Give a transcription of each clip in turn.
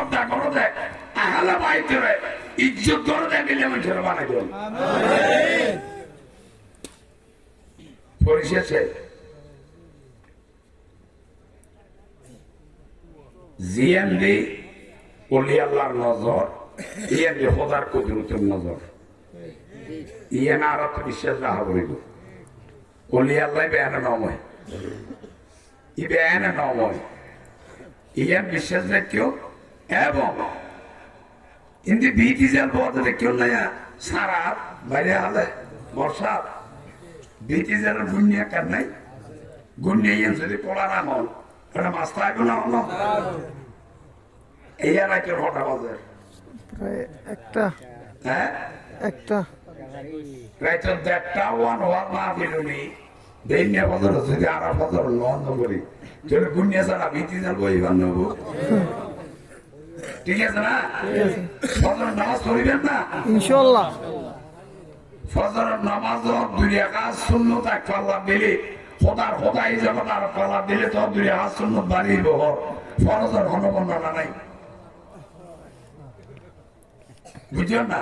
শ্রদ্ধা করো দেখ আহলে বাইতের ইজ্জত করো দেখ মিলে মানুষের বানাই দেন পরিশেষে জিএমডি ওলি আল্লাহর নজর ইএমডি খোদার কুদরতের নজর ইয়েন আর বিশ্বাস রাখা করিব ওলি আল্লাহ বেয়ানে নময় ই বেয়ানে নময় ইয়েন বিশ্বাস রাখিও এবং ইন্দি বিটি জাল বলতে দেখিও না সারা বাইরে হালে বর্ষা বিটি জালের গুণিয়া কার নাই গুণিয়া ইয়েন যদি পড়া না হল এটা মাস্তা আগে না হল এই আর একের হঠাৎ বাজার একটা হ্যাঁ একটা রাইতের দেড়টা ওয়ান হওয়ার না দিলুনি বেইনে বদল যদি আর বদল লন্ধ করি তাহলে গুণিয়া ছাড়া বিটি জাল বইবার নেবো ঠিক আছে না ফজরের নামাজ পড়িবেন না ইনশাআল্লাহ ফজরের নামাজ দুই রাকাত সুন্নাত এক পাল্লা দিলে খোদার খোদাই যখন আর পাল্লা দিলে তো দুই রাকাত সুন্নাত বাড়িব ফরজের হনবন্ধনা নাই বুঝছেন না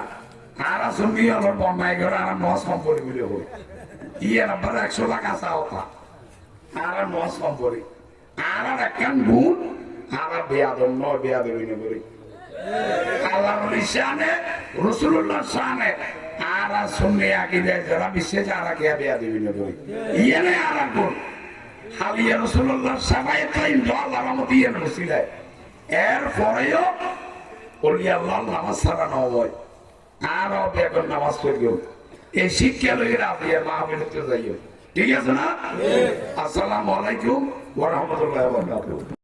আর শুনবি হলো বন্যায় ঘরে আর মজ কম করি বলে হই ইয়ে নাম্বার 100 লাখ আসা হতা আর মজ কম করি আর একখান গুণ আর বেয়াদব নয় বেয়াদবি না করি আল্লাহর শানে রাসূলুল্লাহ শানে আর শুনলে আগে দেয় যারা বিশ্বাস আর আগে বেয়াদবি না করি ইয়ে না আর গুণ হালিয়া রাসূলুল্লাহ সবাই তাই আল্লাহর রহমত ইয়ে নসিলে এর পরেও ওলি আল্লাহ নামাজ ছাড়া নয় আর বেগম নামাজ পড়িও এই শিক্ষা লইয়ে রাবিয়া মাহফিলতে যাইও ঠিক আছে না আসসালামু আলাইকুম ওয়া রাহমাতুল্লাহি ওয়া বারাকাতুহু